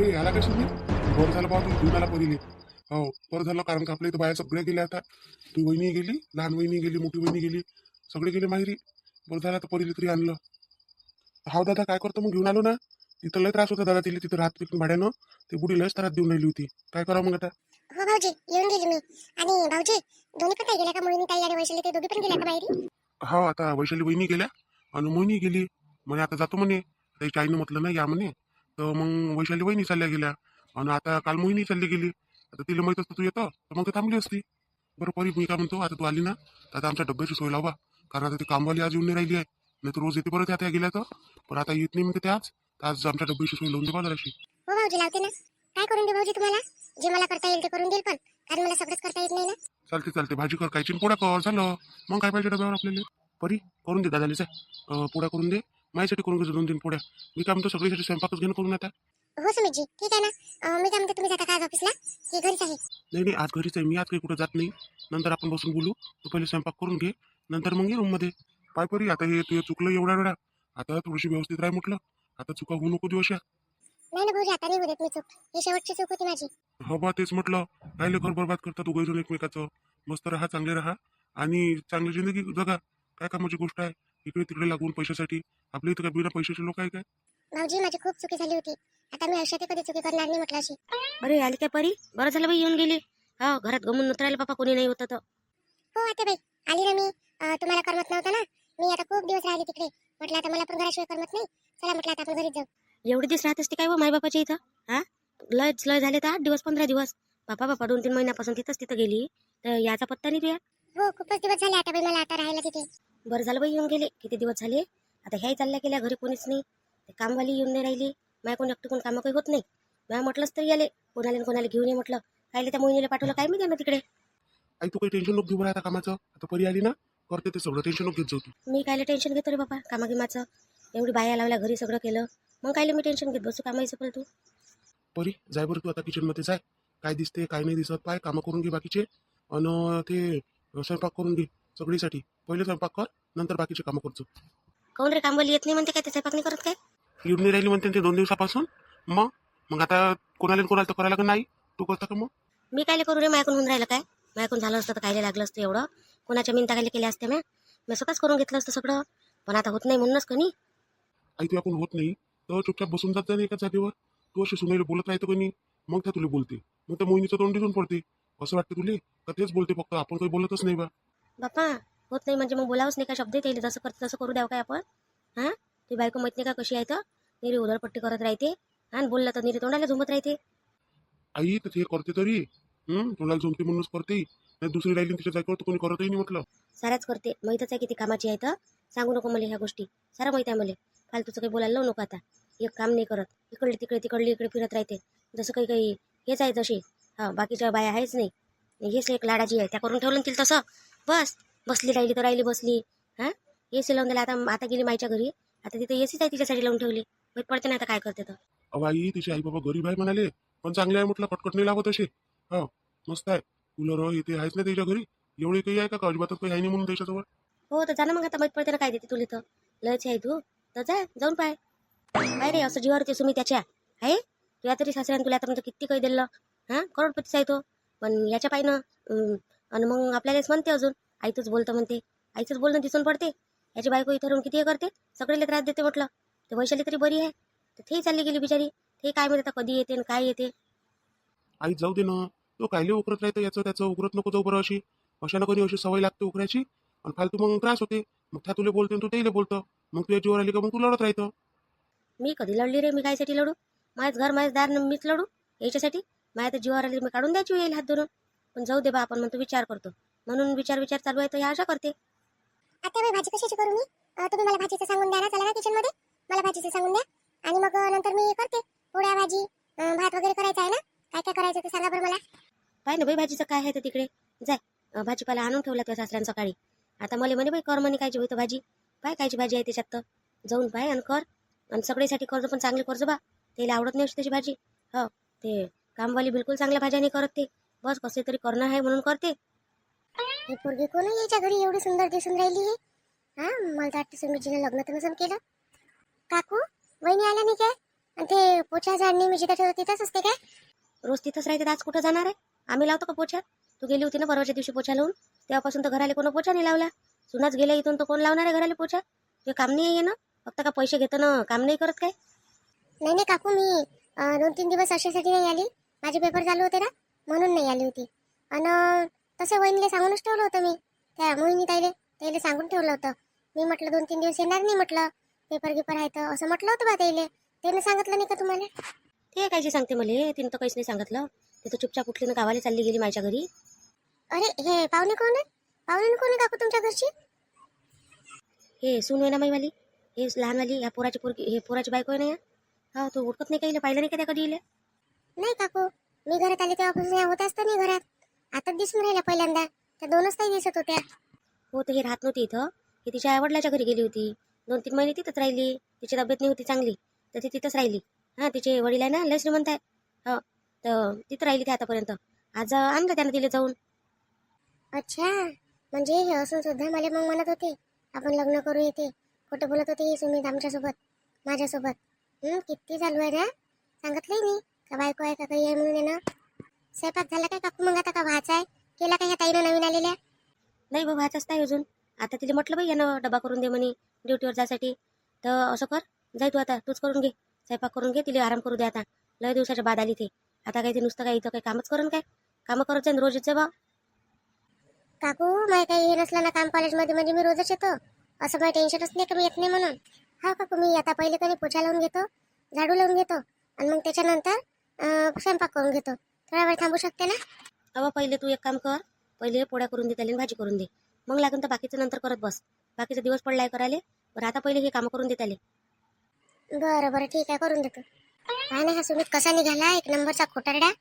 अरे आला काय तुम्ही? बरं झालं बाबा, तुम्ही घेऊन आला परीले. हो, बरं झालं, कारण का आपल्या इथं बाया सगळ्या गेल्या आता. तू वहिनी गेली, लहान वहिनी गेली, मोठी वहिनी गेली, सगळे गेले माहेरी. बरं झालं आता परीले तरी आणलं. हा दादा, काय करतो मग? घेऊन आलो ना. तिथं लय त्रास होता दादा, तिला तिथं राहत पिकून भाड्यानं. ते बुडी लयच त्रास देऊन राहिली होती. काय करावं मग आता? हो भाऊजी, येऊन गेली मी. आणि भाऊजी, दोन्ही पण काय गेल्या का? मोहिनी ताई आणि वैशाली ते दोघी पण गेल्या का बाहेर? हो, आता वैशाली वहिनी गेल्या आणि मोहिनी गेली. म्हणे आता जातो म्हणे. त्याच्या आईनं म्हटलं नाही या म्हणे. तर मग वैशाली वहिनी चालल्या गेल्या. आणि आता काल मोहिनी चालली गेली. आता तिला माहित असतं तू येतं तर मग ते थांबली असती. बरं परी, मी काय म्हणतो, आता तू आली ना तर आता आमच्या डब्याची सोय लावा. कारण आता ती कामवाली आज येऊन नाही राहिली आहे. नाही तर रोज येते बरं, त्या त्या गेल्या तर. पण आता येत नाही म्हणते ते आज. तर आज आमच्या डब्याची सोय लावून दे बाजाराशी. हो भाऊजी, लावते ना. काय करून दे भाऊजी तुम्हाला? जे मला करता येईल ते करून देईल, पण कारण मला सगळंच करता येत नाही ना. चालते चालते, भाजी कर, कायची पोळ्या कर, झालं. मग काय पाहिजे डब्यावर आपल्याला? परी, करून दे दादालीच आहे. पोळ्या करून दे. माझ्यासाठी करून घे 2-3 पोळ्या. मी काय म्हणतो, सगळीसाठी स्वयंपाकच घेणं करून आता. हो सुमितजी, ठीक आहे ना. मी काय म्हणते, तुम्ही जाता का आज ऑफिसला की घरीच आहे? नाही नाही, आज घरीच आहे मी. आज काही कुठं जात नाही. नंतर आपण बसून बोलू. तू पहिले स्वयंपाक करून घे, नंतर मग ये रूममध्ये. पाय परी, आता हे तू चुकलं एवढ्या वेळा. आता थोडीशी व्यवस्थित राह म्हटलं. आता चुका होऊ नको दिवस या. नाही ना भाऊजी, आता नाही होत मी चूक. ही शेवटची चूक होती माझी. हो बा, तेच म्हटलं. राहिले घर बरबाद करतात उगाच एकमेकाचं. मस्त राहा, चांगले राहा आणि चांगली जिंदगी जगा. काय कामाची गोष्ट आहे इकडे तिकडे लागून पैशासाठी? आपल्या इथं काय बिना पैशाचे लोक आहे काय? भाऊजी, माझी खूप चुकी झाली होती. आता मी आयुष्यात कधी चुकी करणार नाही म्हटलं अशी. अरे आली काय परी? बरं झालं बाई येऊन गेली. हा, घरात गमून उतरायला बापा कोणी नाही होतं तर. हो आता बाई, आली ना मी. तुम्हाला करमत नव्हतं ना. मी आता खूप दिवस राहिली तिकडे. म्हटलं आता मला पण घराशिवाय करमत नाही. चला म्हटलं आता आपण घरीच जाऊ. एवढे दिवस राहत असते काय व मायबापाच्या इथं? हा, लय झाले तर 8 दिवस 15 दिवस. बापा बापा 2-3 महिन्यापासून तिथं गेली तर याचा पत्ता नाही तुया. हो, खूपच दिवस झाले आता बाई मला आता राहायला तिथे. बरं झालं बाई येऊन गेले. किती दिवस झाले. आता ह्याही चालल्या गेल्या, घरी कोणीच नाही. ते कामवाली येऊन नाही राहिली. माय कोण एकटं कोण कामं काही होत नाही. म्या म्हटलंच तरी आले. कोणाला घेऊन ये म्हटलं. कायले त्या मोहिनीला पाठवलं काय मी त्यांना तिकडे. आई, तू काही टेन्शन नको घेऊ बरं आता कामाचं. आता परी आली ना, करते ते सगळं. टेन्शन नको घेत जाऊ तू. मी कायले टेन्शन घेतो रे बाबा कामागिमाचं. एवढी बाया लावल्या घरी सगळं केलं. मग कायले मी टेन्शन घेत बसू कामाईचं पण तू. परी, जाय बरं तू आता किचनमध्ये जाय. काय दिसते काय नाही दिसत पाय, कामं करून घे बाकीचे. आणि ते स्वयंपाक करून घे सगळीसाठी. पहिले स्वयंपाक कर, नंतर बाकीचे कामं करतो. कोण रे कामवाली येत नाही म्हणते काय? ते स्वयंपाक नाही करत काय? येऊन नाही राहिली म्हणते ते 2 दिवसापासून. मग मग आता कोणाला तर करायला का नाही? तू करता का मग? मी कायले करू रे? मायकून होऊन राहिलं काय? मायकून झालं असतं तर कायले लागलं असतं एवढं? कोणाच्या मिनता कायले केल्या असत्या मी स्वतःच करून घेतलं असतं सगळं. पण आता होत नाही म्हणूनच कोणी. आई, तू आपण होत नाही तर चुपचाप बसून जात नाही एका जागेवर. तू अशी सुनेला बोलत राहतो कोणी, मग त्या तुला बोलते. मग त्या मोहिनीचं तोंड दिसून पडते. असं वाटतं तुले का तेच बोलते फक्त, आपण काही बोलतच नाही बा. बाप्पा, होत नाही म्हणजे मग बोलावंच नाही का? शब्द येईल जसं करतं तसं करू द्यावं काय आपण? हां, ती बायको माहित नाही का कशी आहे? तर निरी उधळपट्टी करत राहते आणि बोललं तर निरी तोंडाला झुंबत राहते. आई, तर ते करते तरी तोंडाला झुमते म्हणूनच करते. नाही दुसरी राहिली तिच्या जागेवर तर कोणी करतही नाही म्हटलं. साऱ्याच करते. माहीतच आहे किती कामाची आहे तर. सांगू नको मला ह्या गोष्टी. सारं माहीत आहे मला. फालतूचं काही बोलायला लावू नको आता. एक काम नाही करत. इकडली तिकडे तिकडली इकडे फिरत राहते. जसं काही हेच आहे जशी. हां, बाकीच्या बाया आहेच नाही. हेच एक लाडाची आहे. त्या करून ठेवलं ना तिला तसं. बस बसली राहिली तर राहिली बसली. हां, एसी लावून दिला. आता गेली माईच्या घरी. आता तिथे एसीच आहे तिच्यासाठी लावून ठेवली. माहीत पडते ना आता काय करते तर. अहो आई, तिचे आई बाबा गरीब आहे म्हणाले, पण चांगले आहे म्हटलं. पटकट नाही लागत असे. हो, मस्त आहे. कूलर इथे आहेच ना त्याच्या घरी. एवढे काही आहे का? अजिबातच काही आहे नाही म्हणून त्याच्याजवळ. हो, तर जा ना मग आता. माहीत पडते ना काय देते तुला तर. लयच आहे तू. तर जा, जाऊन पाय. काय रे असं जीवावर ते सुमी त्याच्या आहे. तुला तरी सासऱ्यानं तुला आतापर्यंत किती काही दिलं. हां, करोडपतीच आहे तो. पण याच्या पायनं आणि मग आपल्यालाच म्हणते अजून. आईतच बोलतं म्हणते. आईचंच बोलणं दिसून पडते. याची बायको इथं राहून किती हे करते. सगळेला त्रास देते म्हटलं. ते वैशाली तरी बरी आहे. तर ते चालली गेली बिचारी. ते काय म्हणते आता कधी येते आणि काय येते. आई जाऊ दे ना. तो कायले उकरत राहतं याचं त्याचं. उकरत नको जाऊ बरं अशी. अशानं कधी अशी सवय लागते उकरायची. आणि फालतू मग त्रास होते. मग त्या तुला बोलते तू त्याला बोलतं. मग तुझ्या जीवर आली का मग तू लढत राहतं. मी कधी लढली रे? मी कायसाठी लढू? माझंच घर माझ्याच दार मीच लढू याच्यासाठी? माझ्या तर जीवावर आली मी काढून द्यायची येईल हात धरून. पण जाऊ दे बा, आपण म्हणतो विचार करतो म्हणून विचार चालू आहे तर ह्या अशा करते. आता बाई, भाजी कशाची करू मी? तुम्ही मला भाजीचं सांगून द्या ना. चला ना किचन मध्ये. मला भाजीचं सांगून द्या. आणि मग नंतर मी करते पोळ्या भाजी. भात वगैरे करायचा आहे ना. काय काय करायचं ते सांगा बरं मला. पाय ना बाई भाजीचं काय आहे तर तिकडे जाय. भाजीपाला आणून ठेवला त्या सासऱ्यानं सकाळी. आता मला म्हणे बाई कर म्हणे कायची होतं भाजी. पाय कायची भाजी आहे त्याच्यात तर. जाऊन पाय आणि कर. आणि सगळ्यासाठी कर्ज पण चांगली कर्ज बा. त्याला आवडत नाही अशी त्याची भाजी. हो, ते कामवाली बिलकुल चांगल्या भाज्या नाही करत ते. बस कसे तरी करणं आहे म्हणून करते. ही पोरगी कोण आहे याच्या घरी एवढी सुंदर दिसून राहिली आहे? मला तर वाटतं सुमितजीने लग्न तर नसेल केलं. काकू, वहिनी आल्या नाही काय? आणि ते पोछा झाडणी मी जिथे ठेवते तिथंच असते काय? रोज तिथंच राहते तर आज कुठं जाणार आहे? आम्ही लावतो का पोछा? तू गेली होती ना परवाच्या दिवशी पोछा लावून, तेव्हापासून तर घराला कोण पोछा नाही लावला. सुनाच गेल्या इथून तर कोण लावणार आहे घराला पोछा? ते काम नाही आहे ना, फक्त का पैसे घेतं ना, काम नाही करत काय? नाही नाही काकू, मी 2-3 दिवस अशासाठी नाही आली. माझे पेपर चालू होते ना, म्हणून नाही आली होती. आणि तसे वहिनीला सांगूनच ठेवलं होतं मी, त्या मोहिनी ताईले सांगून ठेवलं होतं. मी म्हटलं 2-3 दिवस येणार नाही, म्हटलं पेपर गिपर आहे तर असं म्हटलं होतं बा ताईले. त्याने सांगितलं नाही का तुम्हाला? ते कायची सांगते मला, तिनं तर काहीच नाही सांगितलं. ते तर चुपचाप उठली ना गावाला चालली गेली माझ्या घरी. अरे हे पाहुणे कोण आहे? पाहुणे कोण आहे काकू तुमच्या घरची? हे सून आहे ना माईवाली, हे लहानवाली, ह्या पोराची पोरगी, हे पोराची बायको आहे ना. हा, तू उठत नाही काही, पाहिलं नाही का त्या कधी इले? नाही काकू, मी घरात आले तेव्हापासून या होत्याच तर नाही घरात. आता दिसून राहिल्या पहिल्यांदा. त्या 2च ताई दिसत होत्या. हो, तर हे राहत नव्हती इथं, ही तिच्या आईवडिलाच्या घरी गेली होती. 2-3 महिने तिथंच राहिली. तिची तब्येत नाही होती चांगली, तर ती तिथंच राहिली. हां, तिचे वडील आहे ना लय श्रीमंत आहे. हो, तर तिथं राहिली ते आतापर्यंत. आज आणलं त्यानं तिला जाऊन. अच्छा, म्हणजे हे असून सुद्धा मला मग म्हणत होते आपण लग्न करू इथे. खोटं बोलत होते ही सुमित आमच्यासोबत, माझ्यासोबत. किती चालू आहे ना, सांगितलंय नाही का बायको आहे का काही आहे म्हणून आहे ना. स्वयंपाक झाला काय काकू मग आता, का व्हायचा आहे? केला का ह्या ताईनं नवीन आलेल्या? नाही बाबा, व्हायचंच नाही अजून. आता तिला म्हटलं बाई यानं डबा करून दे म्हणे ड्युटीवर जायसाठी. तर असं कर, जाय तू आता, तूच करून घे स्वयंपाक, करून घे, तिला आराम करू दे आता. लय दिवसाच्या बाद आली ते. आता काही ते नुसतं काय इथं काही कामच करून काय, कामं करत जाईन रोजच बा. काकू मला काही हे नसलं ना काम कॉलेजमध्ये, म्हणजे मी रोजच येतो. असं काही टेन्शनच नाही का मी येत नाही म्हणून. हा काकू, मी आता पहिले कधी पोछा लावून घेतो, झाडू लावून घेतो, आणि मग त्याच्यानंतर स्वयंपाक करून घेतो. थोडा वेळ थांबू शकते ना? अबा पहिले तू एक काम कर, पहिले पोळ्या करून दे त्याला, भाजी करून दे. मग लागून तर बाकीचं नंतर करत बस. बाकीचा दिवस पडलाय करायला, बरं आता पहिले हे कामं करून दे त्याला. बरं बरं ठीक आहे, करून देतो. काय नाही, हा सुमित कसा निघाला, एक नंबरचा खोटारडा.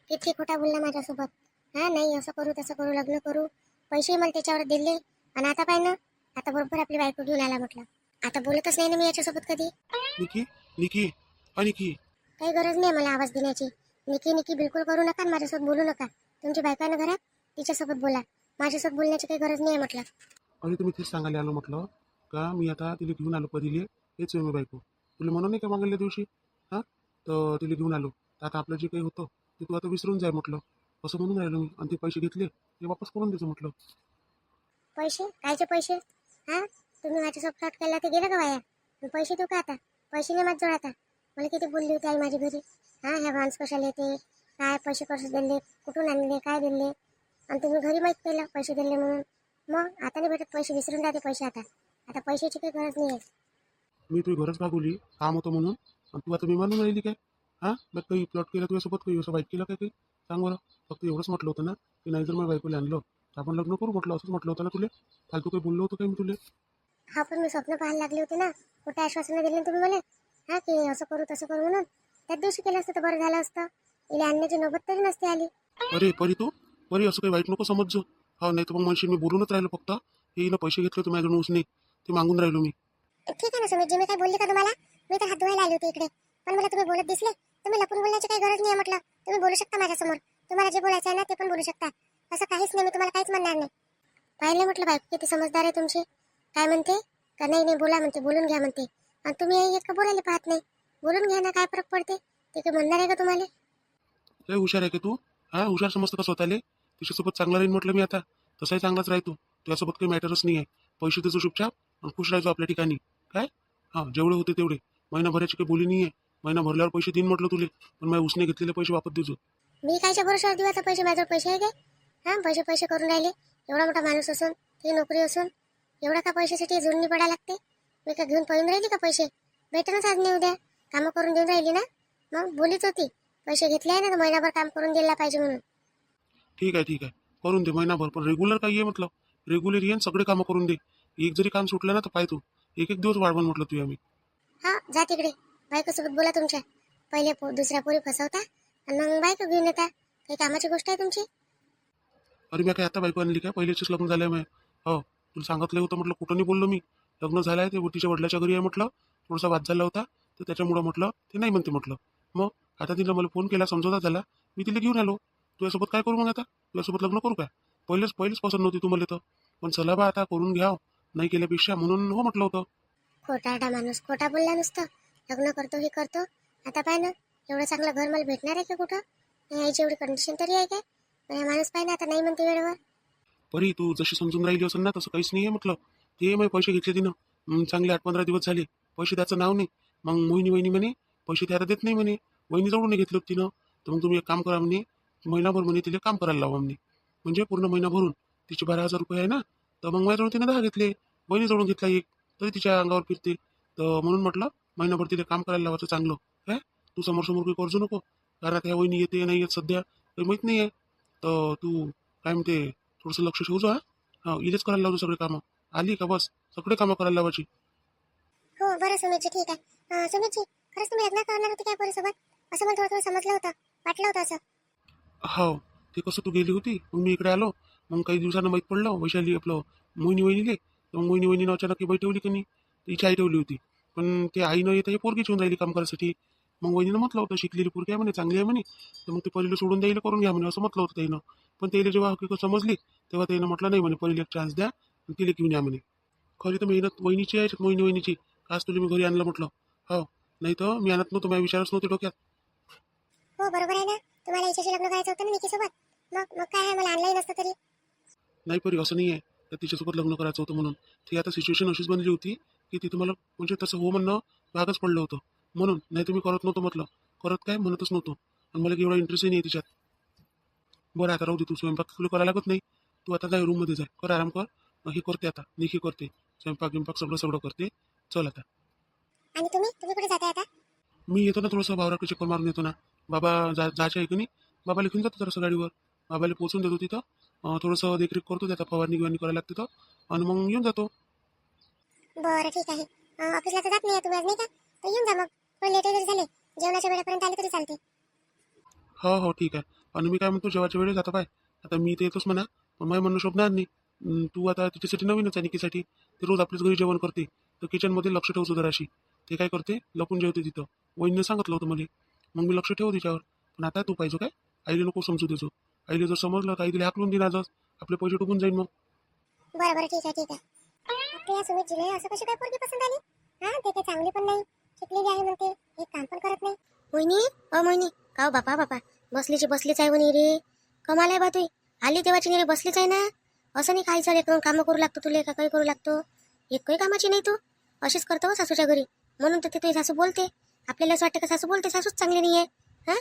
किती खोटा बोलला माझ्यासोबत. हा, नाही असं करू तसं करू, लग्न करू, पैसे मला त्याच्यावर दिले. आणि आता पाय ना, आता बरोबर आपली बायको घेऊन आला म्हटलं. आता बोलतच नाही ना मी याच्यासोबत कधी. निकी निकी हा निकी. काही गरज नाही मला आवाज देण्याची. निकी निकी बिलकुल करू नका, माझ्यासोबत बोलू नका. तुमची बायको आहे ना घरात, तिच्यासोबत बोला. माझ्यासोबत बोलण्याची काही गरज नाही आहे म्हटलं. अरे तुम्ही तेच सांगायला आलो म्हटलं का मी आता तिला घेऊन आलो परीले. हेच आहे मी बायको तुला म्हणून नाही का मागल्या दिवशी. हां, तर तिला घेऊन आलो, तर आता आपलं जे काही होतं ते तू आता विसरून जाय म्हटलं, असं म्हणून राहिलो मी. आणि ते पैसे घेतले ते वापस करून द्यायचं म्हटलं. पैसे कायचे पैसे? हा, तुम्ही माझ्यासोबत फ्लॉट केला ते गेलं का वाया? मी पैसे देऊ का आता? पैसे नाही माझ्याजवळ आता. मला किती बोलली होती आई माझी घरी. हा, ह्या भान्स कशाला येते, काय पैसे कसं दिले, कुठून आणले, काय दिले, आणि तुम्ही घरी माहीत केलं पैसे दिले म्हणून. मग आता नाही भेटत पैसे, विसरून जाते पैसे आता. आता पैशाची काही गरज नाही आहे. मी तुझी गरज भागवली काम होतं म्हणून, आणि तू आता मी मानून राहिली काय? हां, मग काही प्लॉट केला तुझ्यासोबत, काही असं वाईट केलं काय काही? सांग बरं. फक्त एवढंच म्हटलं होतं ना की नाही जर मला बायकोला आणलं तर आपण लग्न करू म्हटलं, असंच म्हटलं होतं ना तुला. फालतू काही बोललो होतं काय मी तुला? हा, पण मी स्वप्न पाहायला लागले होते ना. कुठे आश्वासनं दिले तुम्ही मला, हा की असं करू तसं करू म्हणून. त्याच दिवशी केलं असतं तर बरं झालं असतं. इला आणण्याची नोबत तरी नसते आली. अरे परी, तू परी असं काही वाईट नको समजू. हा, नाही तर मग म्हणशील मी बोलूनच राहिलो फक्त. हे हिनं पैसे घेतले होते माझ्याकडून उसने, ते मागून राहिलो मी. ठीक आहे ना सुमितजी, मी काय बोलली का तुम्हाला? मी तर हात धुवायला आली होती इकडे, पण मला तुम्ही बोलत दिसले. तुम्ही लपून बोलण्याची काही गरज नाही म्हटलं. तुम्ही बोलू शकता माझ्यासमोर. तुम्हाला जे बोलायचं आहे ना ते पण बोलू शकता. असं काहीच नाही, मी तुम्हाला काहीच म्हणणार नाही. पाहिलं म्हटलं बायको किती समजदार आहे तुमची. काय म्हणते का नाही नाही बोला म्हणते, बोलून घ्या म्हणते. आणि तुम्ही इतकं बोलायला पाहत नाही. बोलून घ्या ना, काय फरक पडते? ते काही म्हणणार आहे का तुम्हाला? लय हुशार आहे का तू? हा, हुशार समजतं का स्वतःले? तिच्यासोबत चांगला राहील म्हटलं मी आता. तसाही चांगलाच राहतो, तुझ्यासोबत काही मॅटरच नाही आहे. पैसे देतो चुपचाप आणि खुश राहायचो आपल्या ठिकाणी. काय हां, जेवढे होते तेवढे. महिनाभराची काही बोली नाही आहे. महिना भरल्यावर पैसे देईन म्हटलं तुले, पण माझ्या उसने घेतलेले पैसे वापस देतो. मी कायच्या भरोशावर देऊ आता पैसे? माझ्यावर पैसे आहे काय? हा, पैसे पैसे करून राहिले. एवढा मोठा माणूस असून, ती नोकरी असून, एवढा का पैशासाठी जुळणी पडायला लागते? मी का घेऊन पळून राहिली का पैसे? भेटणच आज नाही उद्या. कामं करून देऊन राहिली ना, मग बोलीच होती पैसे घेतले आहे ना तर महिनाभर काम करून द्यायला पाहिजे म्हणून. ठीक आहे ठीक आहे, करून दे महिनाभर, पण रेग्युलर काही आहे म्हटलं. रेग्युलर येईन, सगळे कामं करून दे. एक जरी काम सुटलं ना तर पाय तू एक एक दिवस वाढवून म्हटलं तुझ्या मी. हा, जा तिकडे बायकोसोबत बोला तुमच्या. पहिले दुसऱ्या पोरी फसवता आणि मग बायको घेऊन येता. काही कामाची गोष्ट आहे तुमची? अरे मी काय आता बायको आणली काय? पहिलेच लग्न झालंय मी. हो, तुला सांगितलं होतं म्हटलं, कुठं नाही बोललो मी. लग्न झालं आहे ते तिच्या वडिलाच्या घरी आहे म्हटलं. थोडासा वाद झाला होता तर त्याच्यामुळं म्हटलं ते नाही म्हणते म्हटलं. मग आता तिला मला फोन केला, समजवता झाला, मी तिला घेऊन आलो. तुझ्यासोबत काय करू मग आता? तुझ्यासोबत लग्न करू काय? पहिलेच पसंत नव्हती तुम्हाला तर, पण चला बा आता करून घ्याव, नाही केल्यापेक्षा, म्हणून हो म्हटलं होतं. खोटारडा माणूस, खोटा बोलला नुसतं. लग्न करतो हे करतो, आता पाय ना, एवढं चांगलं घर मला भेटणार आहे का कुठं? यायची एवढी कंडिशन तरी आहे काय? पण हा माणूस पाय ना आता नाही म्हणते वेळेवर. परी तू जशी समजून राहिली असेल ना तसं काहीच नाही आहे म्हटलं. ते मग पैसे घेतले तिनं. चांगले 8-15 दिवस झाले. पैसे त्याचं नाव नाही. मग मोहिनी वहिनी म्हणे पैसे ते आता देत नाही म्हणे. वहिनी जवळून घेतलं होतं तिनं. तर मग तुम्ही एक काम करा म्हणे, महिनाभर म्हणे तिला काम करायला लावा म्हणे. म्हणजे पूर्ण महिना भरून तिचे 12,000 रुपये आहे ना, तर मग माझ्याजवळ तिने 10 घेतले. वहिनी जवळून घेतला एक, तरी तिच्या अंगावर फिरते. तर म्हणून म्हटलं महिनाभर तिला काम करायला लावायचं चांगलं. काय तू समोर समोर काही कर्जू नको, कारण आता ह्या वहिनी येते नाही येत सध्या काही माहीत नाही आहे. तर तू काय म्हणते थोडंसं लक्ष ठेवू जा. हा इलेच करायला लावतो सगळे कामं. आली का बस सगळे कामं करायला लावायची. हो बरं सुमितजी, ठीक आहे. सुमितजी, खरंच तुम्ही लग्न करणार होते काय पोरीसोबत? असं मला थोडं थोडं समजलं होतं, वाटलं होतं असं. हो ते कसं तू गेली होती मग मी इकडे आलो. मग काही दिवसानं माहीत पडलं वैशाली आपलं मोहिनी वहिनीले. तर मग मोहिनी वहिनीनं अचानक बैठवली की नाही, तिची आई ठेवली होती. पण ते आई न येता हे पोरगी ठेवून राहिली काम करायसाठी. मग वहिनीनं म्हटलं होतं शिकलेली पोरगी आहे म्हणे, चांगली आहे म्हणे, तर मग ते पहिलं सोडून द्यायला करून घ्या म्हणे असं म्हटलं होतं त्यानं. पण त्याला जेव्हा हकीकत समजली तेव्हा त्यानं म्हटलं नाही म्हणे, पहिले एक चान्स द्या आणि तिला घेऊन या म्हणे. खरी तर मेहनत वहिनीची आहे मोहिनी वहिनीची. आज तुला मी घरी आणलं म्हटलं. हो नाही तर मी आणत नव्हतो, माझ्या विचारच नव्हते डोक्यात. हो बरोबर आहे ना, तुम्हाला हिच्याशी लग्न करायचं होतं ना निकीसोबत. मग काय आहे, मला आणलंही नसतं तरी. नाही परी असं नाही आहे तर तिच्यासोबत लग्न करायचं होतं म्हणून. ती आता सिच्युएशन अशीच बनली होती की ती तुम्हाला म्हणजे तसं हो म्हणणं भागच पडलं होतं म्हणून. नाही तुम्ही करत नव्हतं म्हटलं, करत काय म्हणतच नव्हतो. आणि मला एवढा इंटरेस्टही नाही तिच्यात. बरं आता राहू दे, तू स्वयंपाक तुला करायला लागत नाही. तू आता जाय रूममध्ये जाय, कर आराम कर. हे करते आता निकी करते स्वयंपाक गिंपाक सगळं सगळं करते. चल आता आणि तुम्ही तुम्ही कुठे जाताय आता? मी येतो ना, थोडंसं वावराकडे चक्कर मारून येतो ना. बाबा जायचं आहे की नाही, बाबा लिखून जातो जरासं गाडीवर. बाबाला पोचून देतो तिथं. थोडंसं देखरेख करतो त्याचा, फवारणी गिवारणी करायला लागते तर. आणि मग येऊन जातो. बरं ठीक आहे. ऑफिसला तर जात नाही तुम्ही आज नाही का? तर येऊन जा मग. थोडं लेट जरी झाले, जेवणाच्या वेळेपर्यंत आले तरी चालते. हो हो ठीक आहे. आणि मी काय म्हणतो जेवायच्या वेळेस आता पाय, आता मी ते येतोच म्हणा, पण माझ्या म्हणणं शोभणार नाही. तू आता तिच्यासाठी नवीनच आहे निकीसाठी. ते रोज आपल्याच घरी जेवण करते, तर किचनमध्ये लक्ष ठेवतो जराशी. ते काय करते लपून जेवते तिथं. वहिनीने सांगितलं होतं मला. मग मी लक्ष ठेवू तिच्यावर. पण आता तू पाहिजे काय, आईला नको समजू देतो. आईला जर समजलं तर आई तिला हाकलून देईन आजच. आपले पैसे डुबून जाईन मग. बरं बरं ठीक आहे ठीक आहे. आपल्या सुमितजीला असं कशी काय पोरगी पसंत आली? हा ते काही चांगली पण नाही, शिकलेली आहे म्हणते, एक काम पण करत नाही. मोहिनी, मोहिनी, का हो बापा बापा, बसलीची बसलीच आहे म्हणे रे. कमाल आहे बा तुई, आली तेव्हाची नाही रे, बसलीच आहे ना. असं नाही खायचं रे, कामं करू लागतो तुले का काही करू लागतो. एक काही कामाची नाही तू, अशीच करतो हो सासूच्या घरी. म्हणून तर ते तुझी सासू बोलते. आपल्याला असं वाटतं का सासू बोलते सासूच चांगली नाही आहे. हा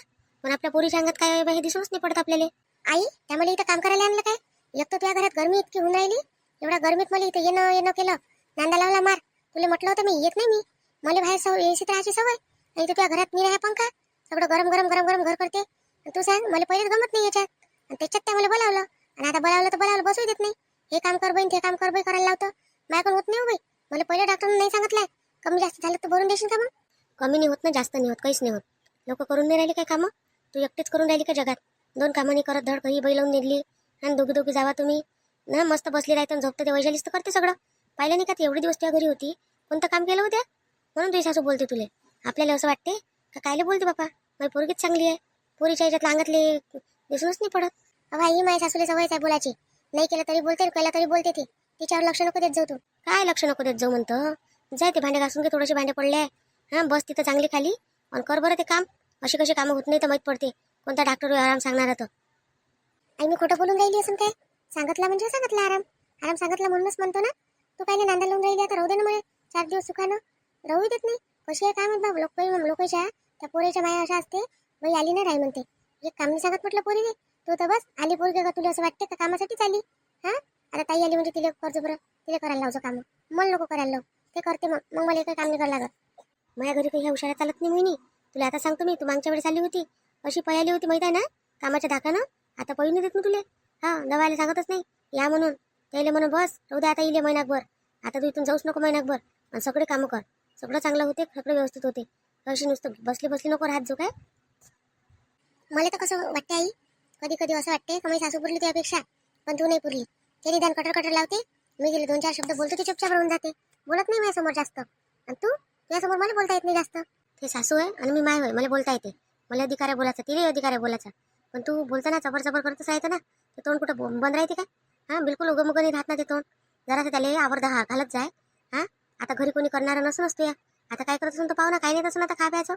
पण आपल्या पोरीच्या अंगात काय आहे बा हे दिसूनच नाही पडत आपल्याला. आई, त्यामुळे इथं काम करायला आणलं काय? एक तर तुझ्या घरात गरमी इतकी होऊन राहिली, एवढ्या गरमीत मला इथं येणं येणं केलं. नांदा लावला मार. तुला म्हटलं होतं मी येत नाही, मी मला बाहेर एसीत राहायची सवय. आणि इथं तुझ्या घरात मी राहा पंखा, सगळं गरम गरम गरम गरम घर करते. आणि तू सांग, मला पहिलेच गमत नाही याच्यात. आणि त्याच्यात त्या मला बोलावलं, आणि आता बोलावलं तर बोलावलं बसू देत नाही. हे काम कर बाई ते काम कर बाई करायला लावतं. माझ्याकडून होत नाही हो बाई. मला पहिले डॉक्टरने नाही सांगितलंय, कमी जास्त झालं तर भरून देशील का मग? कमी नाही होत ना, जास्त नाही होत, काहीच नाही होत. लोक करून नाही राहिले काय कामं? तू एकटीच करून राहिली का जगात? दोन कामं नाही करत, धड काही बाई लावून निघली. आणि दोघी दोघी जावा तुम्ही ना, मस्त बसली राहते आणि झोपते. ते वैशालीच तर करते सगळं. पाहिलं नाही का ती एवढी दिवस तुझ्या घरी होती, कोणतं काम केलं होत्या? म्हणून तुझी सासू बोलते तुले. आपल्याला असं वाटते का कायले बोलते बापा, माझी पोरगीच चांगली आहे. पोरीच्या याच्यात अंगातले दिसूनच नाही पडत. अहो आई, माझ्या सासूला सवयच आहे बोलायची. नाही केलं तरी बोलते, केलं तरी बोलते ती. तिच्यावर लक्ष नको देत जाऊ तू. काय लक्ष नको देत जाऊ म्हणतं. जाय ते भांडे घासून घे, थोडेसे भांडे पडले. हां बस तिथं चांगली खाली आणि कर बरं ते काम. अशी कशी कामं होत नाही तर माहीत पडते. कोणता डॉक्टर आराम सांगणार तर. आई मी खोटं बोलून राहिली असून काय? सांगितलं म्हणजे सांगितलं आराम. आराम सांगितलं म्हणूनच म्हणतो ना. तू काय नांदा लावून राहिली, आता राहू दे ना मला 4 दिवस सुखानं. राहू देत नाही. कशी आहे काय म्हणतात लोकांच्या त्या पोरीच्या माया अशा असते, बाई आली नाही राही म्हणते. एक काम नाही सांगत म्हटलं पोरीने. तू तर बस आली पोरगी का, तुला असं वाटते का कामासाठीच आली? हा आता ताई आली म्हणजे तिला कर्ज बरं, तिला करायला लावचं काम. मला नको करायला लाव, ते करते मग मला काही काम नाही करायला लागत. माझ्या घरी काही ह्या उशाळ्या चालत नाही मोहिनी. तुला आता सांगतो मी, तू मागच्या वेळेस आली होती अशी पयाली होती माहिती आहे ना, कामाच्या धाकानं. आता पळून नाही देत ना तुले. हा नवायला सांगतच नाही या म्हणून. त्याला म्हणून बस राहू दे आता इले महिनाभर. आता तू इथून जाऊच नको महिनाभर. आणि सगळे कामं कर, सगळं चांगलं होते, सगळं व्यवस्थित होते. अशी नुसतं बसली बसली नको राहत जो काय. मला तर कसं वाटते आई, कधी कधी असं वाटते का माझी सासू पुरली त्यापेक्षा, पण तू नाही पुरली. ते निदान कटर कटर लावते, मी गेले 2-4 शब्द बोलतो, ते चुपचाप राहून जाते, बोलत नाही माझ्यासमोर जास्त. आणि तू तुझ्यासमोर मला बोलता येत नाही जास्त. ते सासू आहे आणि मी माय होय, मला बोलता येते. मला अधिकार आहे बोलायचा, तिने अधिकार आहे बोलायचा. पण तू बोलताना चबर चबर करतच राहतं ना. ते तोंड कुठं बंद राहते काय? हां बिलकुल उगमगणी राहत ना ते तोंड. जरासं त्याला आवडता हा घालत जाय. हां आता घरी कोणी करणारं नसतो या. आता काय करत असून तर पाहू ना, काय नाही तसं आता खा प्यायचं.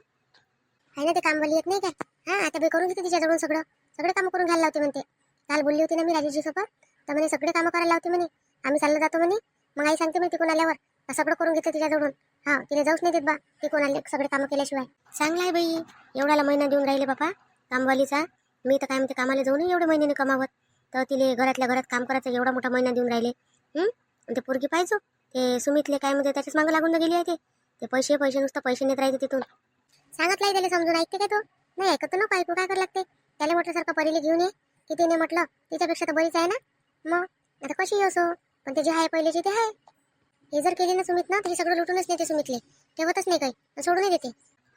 आहे ना ते कामवाली येत नाही काय. हा आता बी करून घेते तिच्याजवळून सगळं सगळे कामं करून घ्यायला लावते म्हणते. काल बोलली होती ना मी राजेशजी सोबत, तर म्हणे सगळे कामं करायला लावते म्हणे. आम्ही चाललं जातो म्हणे. मग आई सांगते म्हणे तिकडून आल्यावर तर सगळं करून घेते तिच्याजवळून. हा तिला जाऊच नाही देत बा तिकडून आले सगळे कामं केल्याशिवाय. चांगला आहे बाई, एवढ्याला महिना देऊन राहिले बापा कामवालीचा. मी तर काय म्हणते कामाला जाऊन एवढे महिन्याने कमावत, तर तिले घरातल्या घरात काम करायचा एवढा मोठा महिना देऊन राहिले. आणि ते पोरगी पाहिजो ते सुमितले काय म्हणते त्याच्याच मागं लागून गेली आहे ते पैसे पैसे नुसतं पैसे नेत राहते तिथून. सांगितलंय त्याला समजून, ऐकते काय तो? नाही ऐकत नको ऐकू, काय करायला लागते त्याला. म्हटलं सारखं परीले घेऊन ये की तिने म्हटलं तिच्यापेक्षा तर बरीच आहे ना. मग आता कशी असो पण ते जे आहे पहिलेचे ते आहे. हे जर केली ना सुमित ना तर हे सगळं लुटूनच नेते सुमितले, ठेवतच नाही काही, सोडून देते.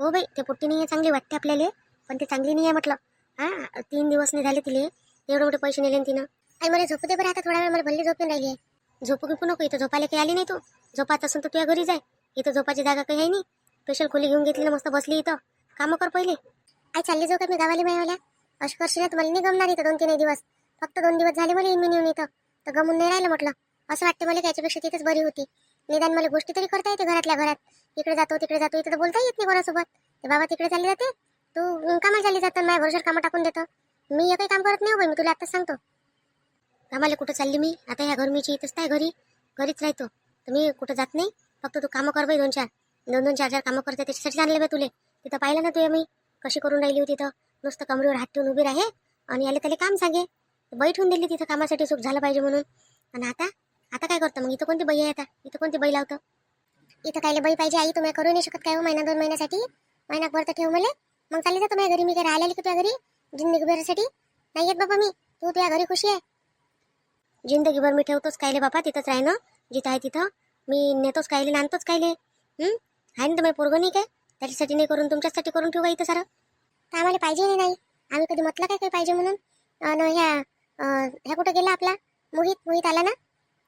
हो बाई ते पोट्टी नाही आहे चांगली वाटते आपल्याला, पण ते चांगली नाही आहे म्हटलं. हा 3 दिवस नाही झाले तिले एवढे मोठे पैसे नेले तिनं. आई मला झोपू दे बरं आता थोडा वेळ, मला भल्ली झोपून राहिली आहे. झोपू गिपू नको, इथं झोपायला काही आली नाही तू. झोपात असून तर तुझ्या घरी जाय, इथं झोपाची जागा काही आहे नाही. स्पेशल खोली घेऊन घेतली ना मस्त बसली इथं, कामं कर पहिले. आई चालली जाऊ का मी गावाली मायावल्या? अशी करशील ना तुम्हाला नाही गमणार इथं 2-3 दिवस. फक्त 2 दिवस झाले मला येऊन येऊन इथं, तर गमून नाही राहिलं म्हटलं. असं वाटतं मला त्याच्यापेक्षा तिथेच बरी होती. निदान मला गोष्टी तरी करता येते घरातल्या घरात. इकडे जातो तिकडे जातो, इथं तर बोलता येत नाही कोणासोबत. ते बाबा तिकडे चालली जाते, तू कामाला चालली जातं, माझ्या भरोशावर कामं टाकून देतं. मी एकही काम करत नाही हो बाई, मी तुला आताच सांगतो. कामाला कुठं चालली मी आता? ह्या गरमीची इथंच काय घरीच राहतो, तर मी कुठं जात नाही. फक्त तू कामं कर बाई 2-4 कामं करते, त्याच्यासाठी आणले मी तुले. तिथं पाहिलं ना तुया मी कशी करून राहिली होती. तिथं नुसतं कमरेवर हात ठेवून उभी राहे आणि याला त्याला काम सांगे. बैठून दिली तिथं कामासाठी, सुख झालं पाहिजे म्हणून. आणि आता काय करतं मग? इथं कोणती बाई आहे आता? इथं कोणती बाई लावतं? इथं कायले बाई पाहिजे आई? तुम्ही करू नाही शकत काय हो? 1-2 महिन्यासाठी महिनाभर तर ठेव मला, मग चालली जातो माझ्या घरी. मी काय राहिलेली का तुझ्या घरी जिंदगीभरासाठी? नाही येत बाबा मी. तू तुझ्या घरी खुशी आहे? जिंदगीभर मी ठेवतोच कायले बापा, तिथंच राह ना जिथं आहे तिथं. मी नेतोच कायले, नांदतोच कायले. आहे ना तुम्ही पोरगं नाही काय? त्याच्यासाठी नाही करून तुमच्यासाठी करून ठेवा इथं सारं. तर आम्हाला पाहिजे नाही. आम्ही कधी म्हटलं काय काही पाहिजे म्हणून. आणि ह्या कुठं गेला आपला मोहित आला ना,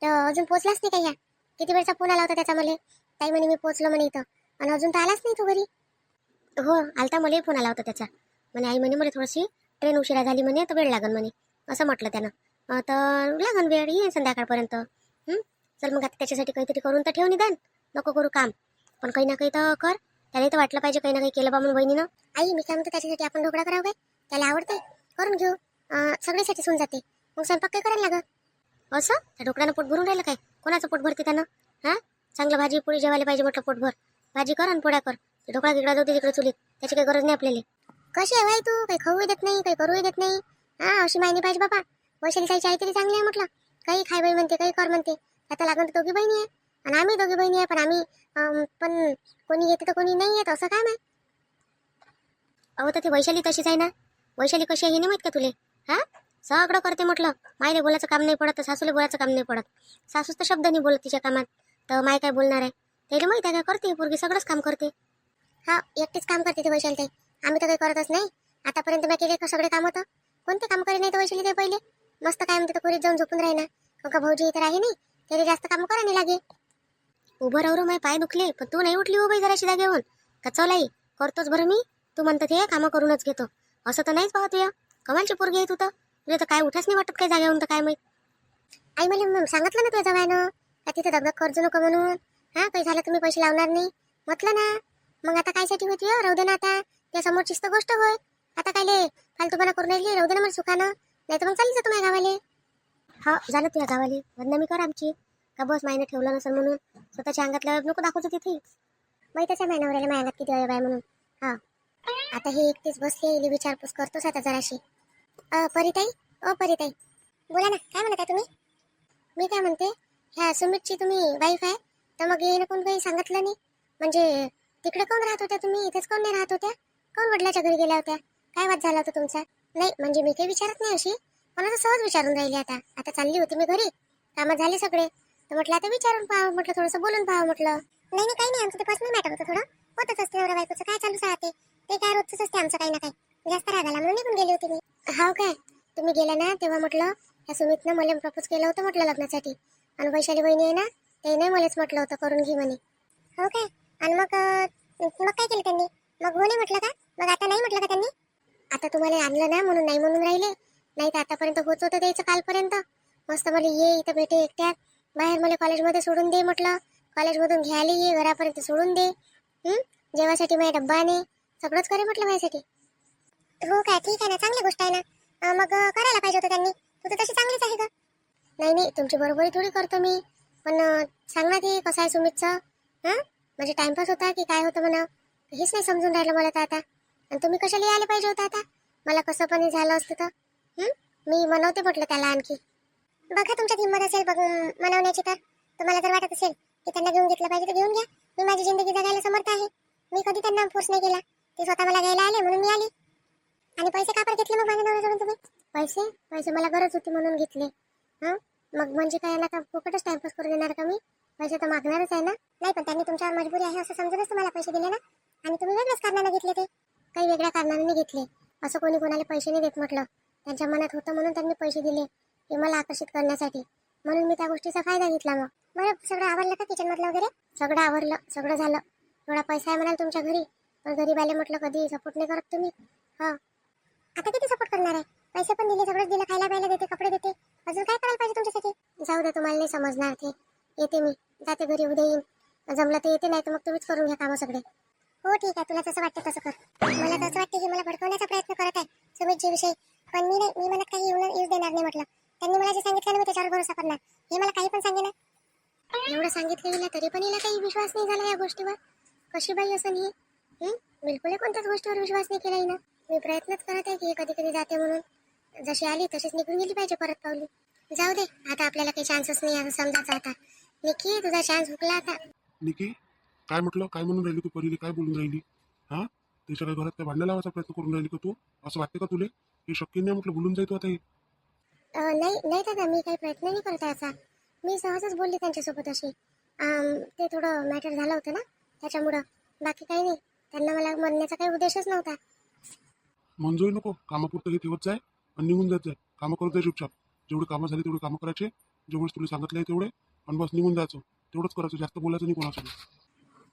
तर अजून पोचलाच नाही. काय ह्या किती वेळचा फोन आला होता त्याचा मला, ताई म्हणे मी पोचलो म्हणे इथं, आणि अजून तर आलाच नाही तो घरी. हो आलता, मलाही फोन आला होता त्याचा. म्हणे आई म्हणे मला थोडीशी ट्रेन उशिरा झाली म्हणे, तर वेळ लागन म्हणे, असं म्हटलं त्यानं. तर लागन वेळ, येईन संध्याकाळपर्यंत. चल मग आता त्याच्यासाठी काहीतरी करून तर ठेव निदान. नको करू काम, पण काही ना काही तर कर. त्याला तर वाटलं पाहिजे काही ना काही केलं बा म्हणून बहिणीनं. आई मी काय म्हणतो त्याच्यासाठी आपण ढोकळा करावं काय? त्याला आवडते, करून घेऊ. सगळ्यासाठी होऊन जाते, मग स्वयंपाक काही करायला लागत. असं त्या ढोकळ्यानं पोट भरून राहिलं काय? कोणाचं पोट भरते त्यानं? चांगलं भाजी पोळी जेवायला पाहिजे म्हटलं पोटभर. भाजी कर आणि पोळ्या कर. ढोकळा गिकडा जाऊ दे तिकडे चुलीत, त्याची काही गरज नाही आपल्याला. कशी आहे बाई तू? काही खाऊही देत नाही, काही करूही देत नाही. अशी माहिती पाहिजे बाबा. वैशाली ताईची आई तरी चांगली आहे म्हटलं, काही खाय बाई म्हणते, काही कर म्हणते. आता लागून तर दोघी बहिणी आहे, आणि आम्ही दोघी बहिणी आहे. पण आम्ही पण कोणी येते तर कोणी नाही येत, असं काय नाही. अहो तर ती वैशाली तशीच आहे ना. वैशाली कशी आहे हे नाही माहीत का तुले? सगळं करते म्हटलं. मायले बोलायचं काम नाही पडत, तर सासूला बोलायचं काम नाही पडत. सासूच तर शब्द नाही बोलत तिच्या कामात, तर माय काय बोलणार आहे? त्याला माहिती आहे काय करते पोरगी, सगळंच काम करते. हा एकटीच काम करते ते वैशाली ताई, आम्ही तर काही करतच नाही. आतापर्यंत मी केले सगळे काम होतं. कोणते काम करे नाही तर वैशाली ताई पहिले मस्त काय म्हणते, तर खोलीत जाऊन झोपून राही ना. का भाऊजी इथं आहे नाही, त्याला जास्त काम करा नाही लागे. उभं राहू माय पाय दुखले, पण तू नाही उठली हो बाई जराशी जागेहून. का चलाई करतोच बरं मी, तू म्हणतात हे कामं करूनच घेतो, असं तर नाहीच पाहत तुया. कमालची पोरगी आहे तू तर, तुला तर काय उठाच नाही वाटत काय जागेहून, तर काय माहित. आई मला सांगितलं ना तुझ्या जवळनं का तिथं दगदग करजो नको म्हणून. काही झालं तुम्ही पैसे लावणार नाही म्हटलं ना. मग आता कायसाठी होती राहू दे ना. आता त्या समोरचीच तर गोष्ट होय. आता कायले फालतूपणा करून राहिली, राहू दे ना मला सुखानं. नाही तर मग चालली जातो माझ्या गावाले. झालं तुझ्या गावाली बदनामी कर आमची का? बस मायनं ठेवलं नसेल म्हणून स्वतःच्या अंगातल्या नको दाखवतो तिथे. माहितच आहे महिना माझ्या अंगात किती वय बाय म्हणून. आता हे एकटीच बसले, विचारपूस करतोच आता जराशी. परिताई परिताई बोला ना, काय म्हणत आहे तुम्ही? मी काय म्हणते, ह्या सुमितची तुम्ही वाईफ आहे, तर मग येणं कोण काही सांगितलं नाही? म्हणजे तिकडे कोण राहत होत्या तुम्ही, इथेच कोण नाही राहत होत्या? कोण वडिलाच्या घरी गेल्या होत्या? काय वाद झाला होता तुमचा? नाही म्हणजे मी काही विचारत नाही अशी, पण आता सहज विचारून राहिली. आता चालली होती मी घरी, कामं झाले सगळे, तर म्हटलं आता विचारून पाहावं, म्हटलं थोडंसं बोलून पाहावं म्हटलं. नाही काही नाही, आमचं ते पर्सनल मॅटर होतं थोडं. होतच असते नवरा बायकोचं, काय चालूच राहते ते, काय रोजच असते आमचं काही ना काही. जास्त राग आला म्हणून निघून गेली होती मी. हाव काय? तुम्ही गेला ना तेव्हा म्हटलं ह्या सुमितनं मला प्रपोज केलं होतं म्हटलं लग्नासाठी, आणि वैशाली बहिणी आहे ना, ते नाही मलाच म्हटलं होतं करून घे म्हणे. हो काय? आणि मग काय केलं त्यांनी? मग हो नाही म्हटलं का? मग आता नाही म्हटलं का त्यांनी? आता तुम्हाला आणलं ना म्हणून नाही म्हणून राहिले, नाही तर आतापर्यंत होत होतं द्यायचं कालपर्यंत. मस्त मला ये इथं भेटे एकट्यात, बाहेर मला कॉलेजमध्ये सोडून दे म्हटलं, कॉलेजमधून घ्यायला ये, घरापर्यंत सोडून दे. जेवासाठी माझ्या डब्बा आणे, सगळंच करे म्हटलं माझ्यासाठी. हो काय, ठीक आहे ना, चांगली गोष्ट आहे ना. मग करायला पाहिजे होतं त्यांनी. तू तर तशी चांगलीच आहे का? नाही नाही, तुमची बरोबरी थोडी करतो मी, पण सांग ना ते कसं आहे सुमितचं. हां, म्हणजे टाइमपास होता की काय होतं म्हणा, हेच नाही समजून राहिलं मला तर आता. आणि तुम्ही कशाला यायला पाहिजे होता आता, मला कसं पण झालं असतं तर. मी मनवते म्हटलं त्याला आणखी. बघा तुमच्यात हिंमत असेल बघ मनवण्याची, तर तुम्हाला जर वाटत असेल की त्यांना घेऊन घेतलं पाहिजे तर घेऊन घ्या. मी माझी जिंदगी जगायला समर्थ आहे. मी कधी त्यांना फोर्स नाही केला. ते स्वतः मला घ्यायला आले म्हणून मी आली. आणि पैसे का बरं घेतले मग माझ्या नवऱ्याकडून तुम्ही? पैसे पैसे मला गरज होती म्हणून घेतले. हां, मग म्हणजे काय ना, का फुकटच टाइमपास करू देणार का मी? पैसे तर मागणारच आहे ना. नाही, पण त्यांनी तुमच्यावर मजबुरी आहे असं समजूनच तुम्हाला पैसे दिले ना. आणि तुम्ही वेगळ्याच कारणाने घेतले ते. काही वेगळ्या कारणाने नाही घेतले. असं कोणी कोणाला पैसे नाही देत म्हटलं. त्यांच्या मनात होतं म्हणून त्यांनी पैसे दिले की मला आकर्षित करण्यासाठी. म्हणून मी त्या गोष्टीचा फायदा घेतला. मग बरं, सगळं आवरलं का किचन मधलं वगैरे? सगळं आवरलं, सगळं झालं. थोडा पैसा आहे म्हणाल तुमच्या घरी, पण गरीब आले म्हटलं कधी सपोर्ट नाही करत तुम्ही. हा, आता किती सपोर्ट करणार आहे? पैसे पण दिले, सगळंच दिलं, खायला प्यायला देते, कपडे देते. अजून काय करायला पाहिजे तुमच्यासाठी? जाऊ दे, तुम्हाला नाही समजणार ते. येते मी, जाते घरी, उद्या येईन. जमलं तर येते, नाही तर मग तुम्हीच करून घ्या कामं सगळे. हो ठीक आहे, तुला जसं वाटतं तसं कर. मला तर असं वाटतं की मला भडकवण्याचा प्रयत्न करत आहे सुमितजी विषयी, पण मी नाही, मी मनात काही येऊन देणार नाही म्हटलं. त्यांनी मला जे सांगितलं ना मी त्याच्यावर भरोसा करणार. हे मला काही पण सांगे ना. एवढं सांगितलं गेलं तरी पण हिला काही विश्वास नाही झाला या गोष्टीवर. कशी बाई असं नाही. बिलकुल कोणत्याच गोष्टीवर विश्वास नाही केला हिनं. मी प्रयत्नच करत आहे की कधी कधी जाते म्हणून. जशी आली तशीच निघून गेली पाहिजे परत पावली. जाऊ दे, आता आपल्याला काही चान्सच नाही असं समजायचं आता. निकी, तुझा चान्स हुकला आता. निकी, काय म्हटलं, काय म्हणून राहिली तू परीले, काय बोलून राहिली? हा, त्याच्या काय घरात काय भांडण लावायचा प्रयत्न करून राहिली का तू? असं वाटतं का तुले? हे शक्य नाही म्हटलं, बोलून जायतो आता हे. नाही नाही दादा, मी काही प्रयत्न नाही करत आहे असा. मी सहजच बोलली त्यांच्यासोबत अशी. ते थोडं मॅटर झालं होतं ना त्याच्यामुळं, बाकी काही नाही. त्यांना मला म्हणण्याचा काही उद्देशच नव्हता. मंजूरी नको, कामापुरतं हे ठेवत जाय आणि निघून जात जाय. कामं करत जाय चुपचाप. जेवढे कामं झाले तेवढे कामं करायचे, जेवढे तुला सांगितलं आहे तेवढे, आणि बस निघून जायचं. तेवढंच करायचं, जास्त बोलायचं नाही कोणासोबत.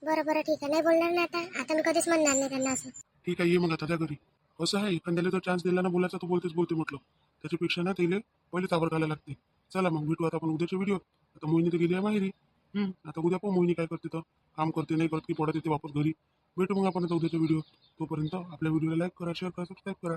बरं बरं, ठीक आहे, नाही बोलणार ना आता. आता मी कधीच म्हणणार नाही त्यांना असं. ठीक आहे, ये मग आता त्या घरी. कसं आहे, एखाद्याला जर चान्स दिला ना बोलायचा तो बोलतेच बोलते म्हटलं. त्याच्यापेक्षा ना त्याला पहिले चावर घालायला लागते. चला मग भेटू आता आपण उद्याच्या व्हिडिओ. आता मोहिनी तर गेली आहे माहेरी. आता उद्या पण मोहिनी काय करते तर, काम करते नाही करत की पडत येते वापस घरी. भेटू मग आपण आता उद्याच्या व्हिडिओ. तोपर्यंत आपल्या व्हिडिओला लाईक करा, शेअर करा, सबस्क्राईब करा.